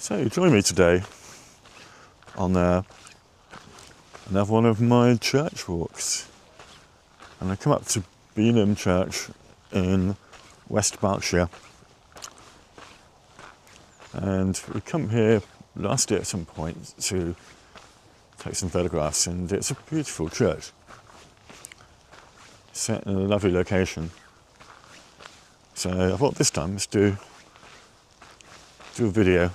So join me today on another one of my church walks, and I come up to Beenham Church in West Berkshire, and we come here last year at some point to take some photographs, and it's a beautiful church set in a lovely location. So I thought this time let's do a video.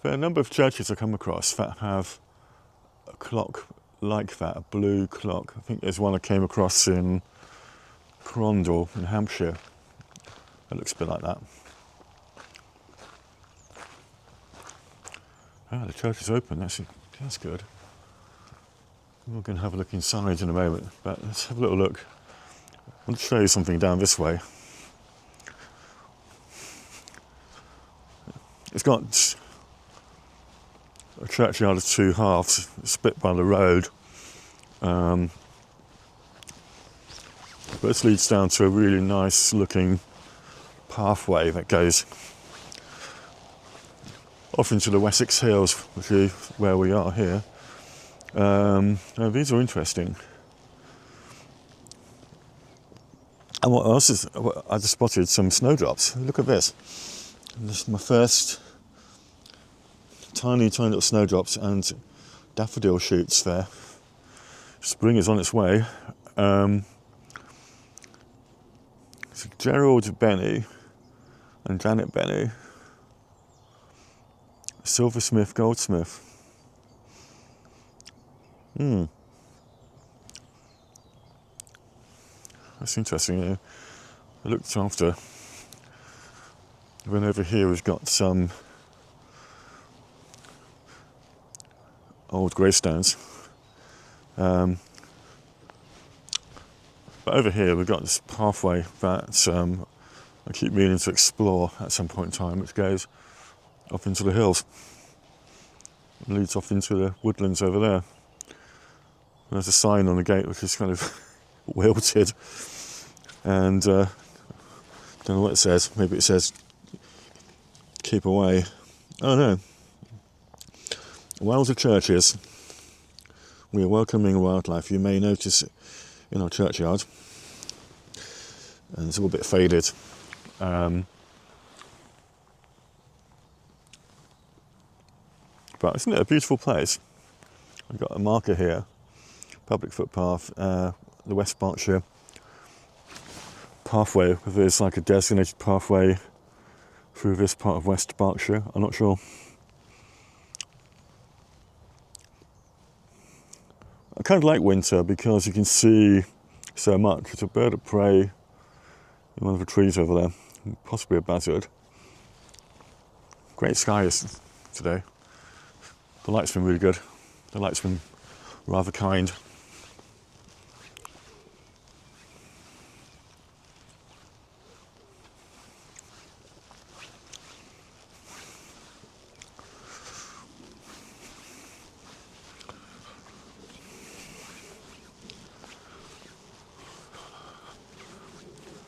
There are a number of churches I come across that have a clock like that, a blue clock. I think there's one I came across in Crondall in Hampshire. It looks a bit like that. Ah, the church is open, that's good. We're going to have a look inside in a moment, but let's have a little look. I want to show you something down this way. It's got a churchyard of two halves, split by the road. But this leads down to a really nice looking pathway that goes off into the Wessex Hills, which is where we are here. Now these are interesting. And what else is, I just spotted some snowdrops. Look at this. This is my first tiny little snowdrops and daffodil shoots there. Spring is on its way. So Gerald Benny and Janet Benny, silversmith, goldsmith. That's interesting. I looked after. Then over here we've got some old gravestones. But over here we've got this pathway that I keep meaning to explore at some point in time, which goes up into the hills. It leads off into the woodlands over there. And there's a sign on the gate which is kind of wilted, and don't know what it says. Maybe it says keep away. Oh no. Wales of churches. We are welcoming wildlife. You may notice in our churchyard, and it's all a bit faded. But isn't it a beautiful place? I've got a marker here, public footpath, the West Berkshire pathway. There's like a designated pathway through this part of West Berkshire. I'm not sure. I kind of like winter because you can see so much. It's a bird of prey in one of the trees over there, possibly a buzzard. Great skies today. The light's been really good. The light's been rather kind.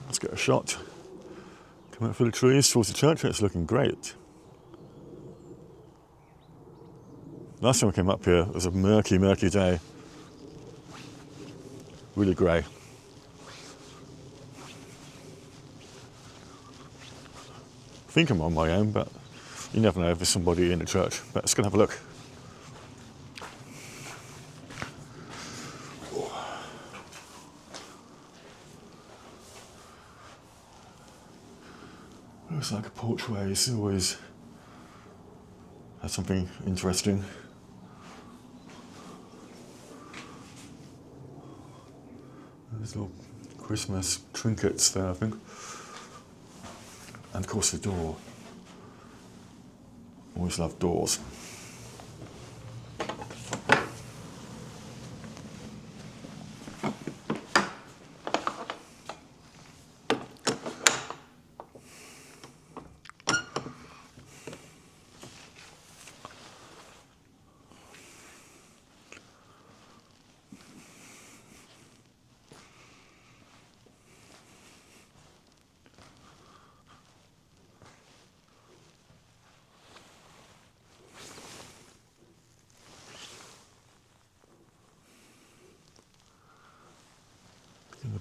Let's get a shot. Come out through the trees towards the church. It's looking great. Last time I came up here, it was a murky day. Really grey. I think I'm on my own, but you never know if there's somebody in the church. But let's go and have a look. Looks like a porchway. It's always has something interesting. There's little Christmas trinkets there, I think. And of course the door. Always love doors.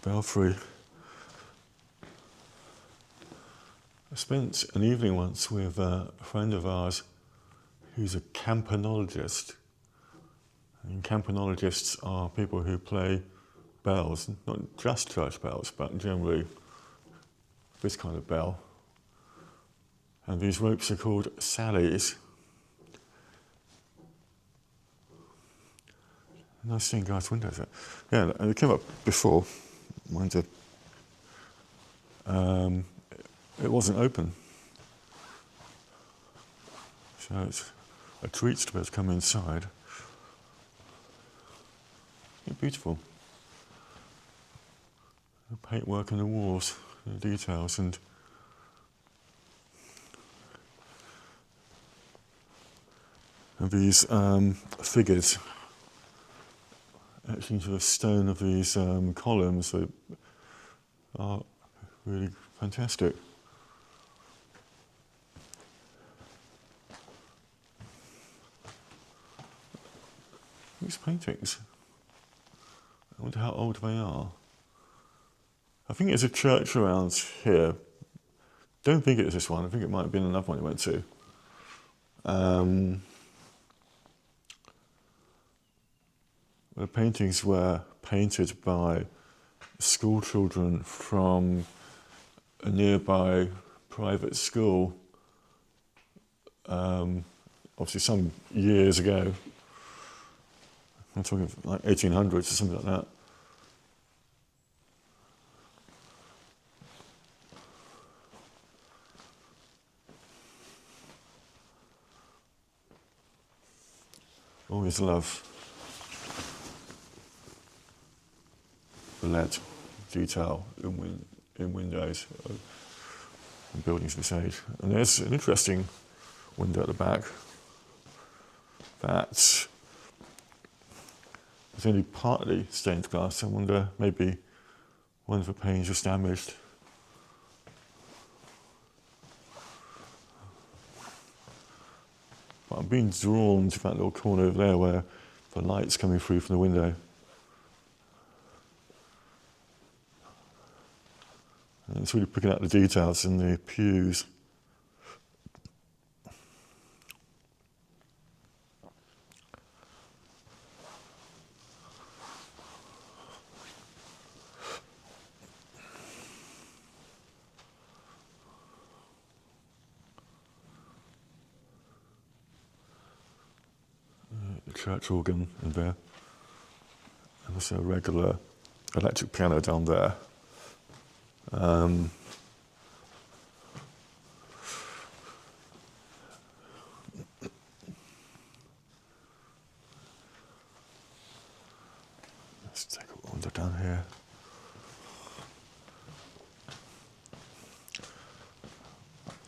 belfry. I spent an evening once with a friend of ours who's a campanologist. And campanologists are people who play bells, not just church bells, but generally this kind of bell. And these ropes are called sallies. Nice stained glass windows there. Yeah, they came up before. It wasn't open. So it's a treat to be able to come inside. Beautiful. The paintwork on the walls, the details, and these figures etched into the stone of these columns that are really fantastic. These paintings, I wonder how old they are. I think there's a church around here. Don't think it was this one. I think it might have been another one we went to. The paintings were painted by school children from a nearby private school, obviously some years ago. I'm talking like 1800s or something like that. Always love the lead detail in windows in buildings of this age. And there's an interesting window at the back that is only partly stained glass. I wonder, maybe one of the panes was damaged. But I'm being drawn to that little corner over there where the light's coming through from the window. And it's really picking out the details in the pews. The church organ in there. And also a regular electric piano down there. Let's take a wander down here.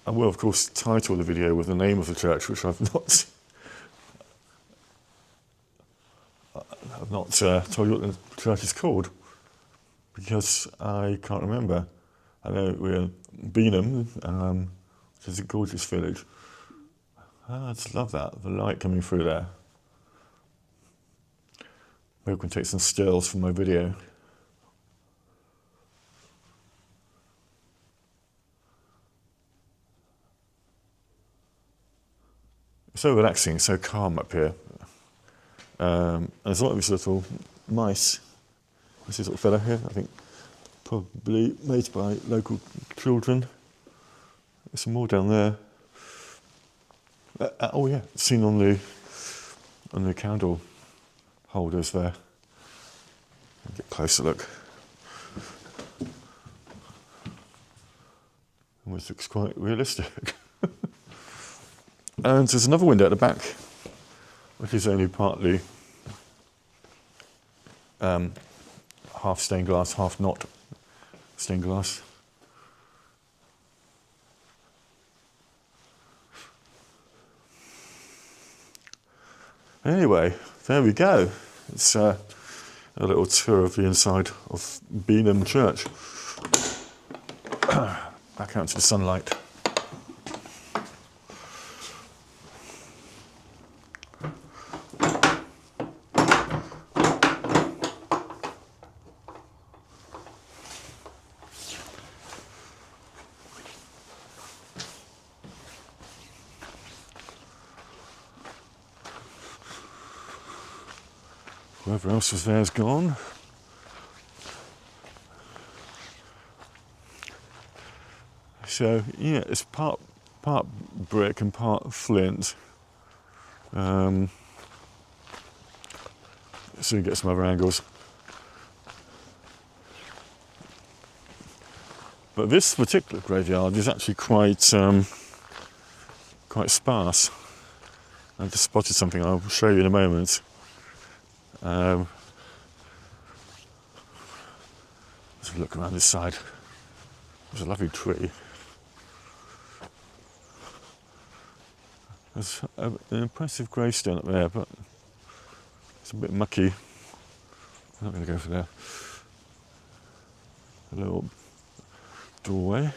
I will, of course, title the video with the name of the church, which I've not told you what the church is called, because I can't remember. I know we're in Beenham, which is a gorgeous village. I just love that, the light coming through there. Maybe we can take some stills from my video. It's so relaxing, so calm up here. And there's a lot of these little mice. This little fella here, I think, probably made by local children. There's some more down there. Oh yeah, seen on the candle holders there. Get a closer look. Almost looks quite realistic. And there's another window at the back, which is only partly half stained glass, half not stained glass. Anyway, there we go. It's a little tour of the inside of Beenham Church. Back out into the sunlight. Whoever else was there is gone. So yeah, it's part brick and part flint. So you get some other angles. But this particular graveyard is actually quite sparse. I just spotted something I'll show you in a moment. Let's have a look around this side. There's a lovely tree. There's an impressive gravestone up there, but it's a bit mucky. I'm not going to go for there. A little doorway.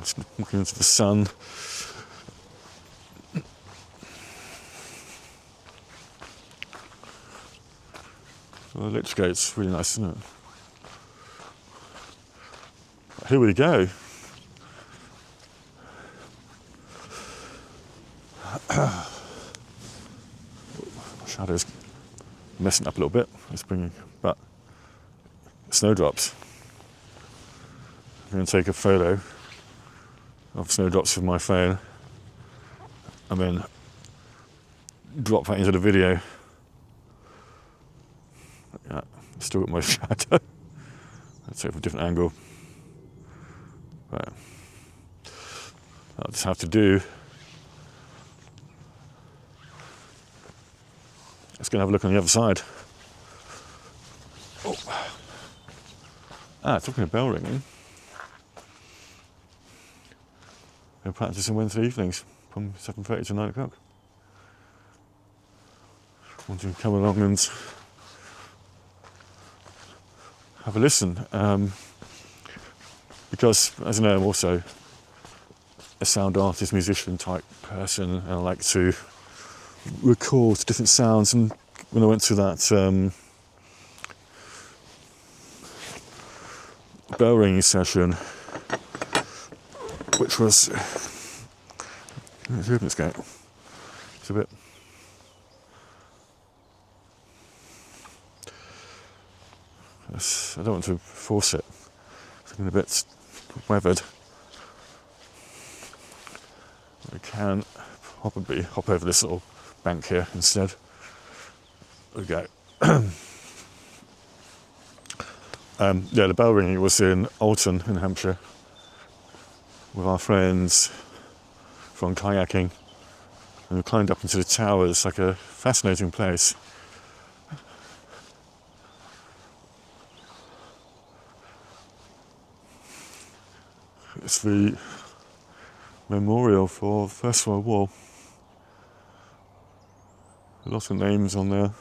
Just looking into the sun. Well, the lich gate's really nice, isn't it? Here we go. Shadow's messing up a little bit. Let's bring it back. Snowdrops. I'm going to take a photo of snowdrops with my phone and then drop that into the video. Yeah, still got my shadow. Let's take it from a different angle. Right. I'll just have to do. Let's go and have a look on the other side. Oh. Talking of bell ringing. We're practicing Wednesday evenings from 7:30 to 9 o'clock. Want to come along and have a listen. Because, as you know, I'm also a sound artist, musician type person, and I like to record different sounds. And when I went to that bell ringing session, which was it's going. It's a bit. I don't want to force it. It's getting a bit weathered. We can probably hop over this little bank here instead. There we go. Yeah, the bell ringing was in Alton in Hampshire with our friends from kayaking, and we climbed up into the towers. Like a fascinating place. It's the memorial for the First World War. A lot of names on there.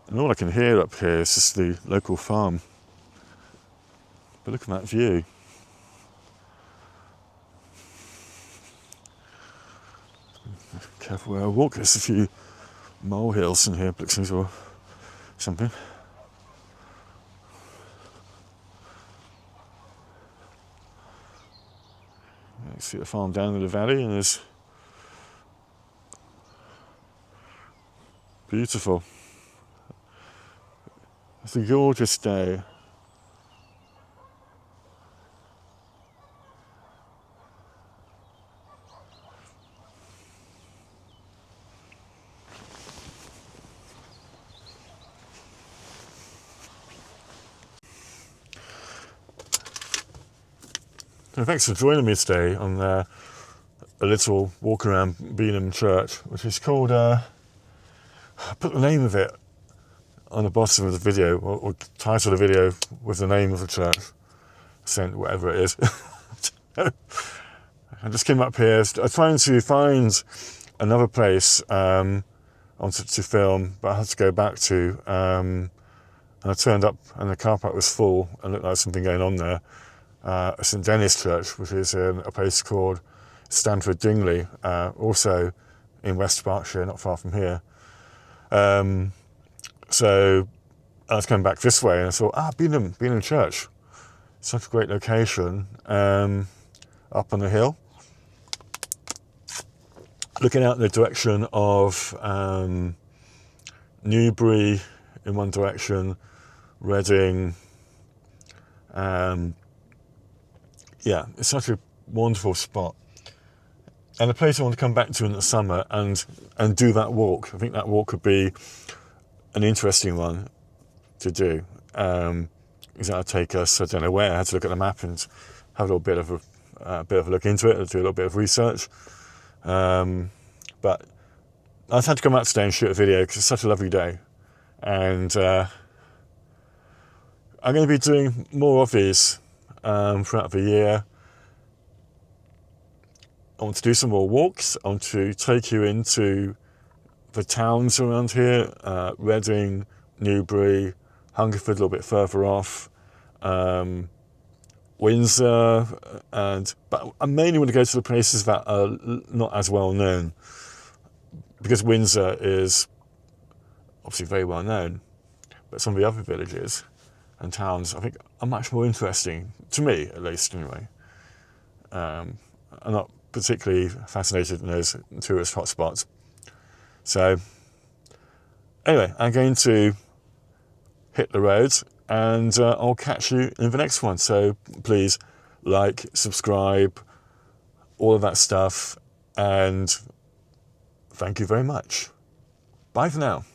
And all I can hear up here is just the local farm. But look at that view. Careful where I walk, there's a few molehills in here, Blixens or something. You see the farm down in the valley, and there's beautiful. It's a gorgeous day. So thanks for joining me today on a little walk around Beenham Church, which is called, I put the name of it on the bottom of the video, or title of the video with the name of the church, sent whatever it is. I just came up here, I was trying to find another place I wanted to film, but I had to go back to, and I turned up and the car park was full and looked like something going on there. St Dennis Church, which is in a place called Stanford Dingley, also in West Berkshire, not far from here. So I was coming back this way and I thought, Beenham Church. Such a great location, up on the hill. Looking out in the direction of Newbury in one direction, Reading. Yeah, it's such a wonderful spot. And a place I want to come back to in the summer and do that walk. I think that walk could be an interesting one to do. Because that'll take us, I don't know where. I had to look at the map and have a little bit of a look into it, do a little bit of research. But I've had to come out today and shoot a video because it's such a lovely day. And I'm going to be doing more of these throughout the year. I want to do some more walks. I want to take you into the towns around here, Reading, Newbury, Hungerford a little bit further off, Windsor, but I mainly want to go to the places that are not as well known, because Windsor is obviously very well known, but some of the other villages and towns I think are much more interesting, to me at least anyway. I'm not particularly fascinated in those tourist hotspots. So anyway, I'm going to hit the road and I'll catch you in the next one. So please like, subscribe, all of that stuff, and thank you very much. Bye for now.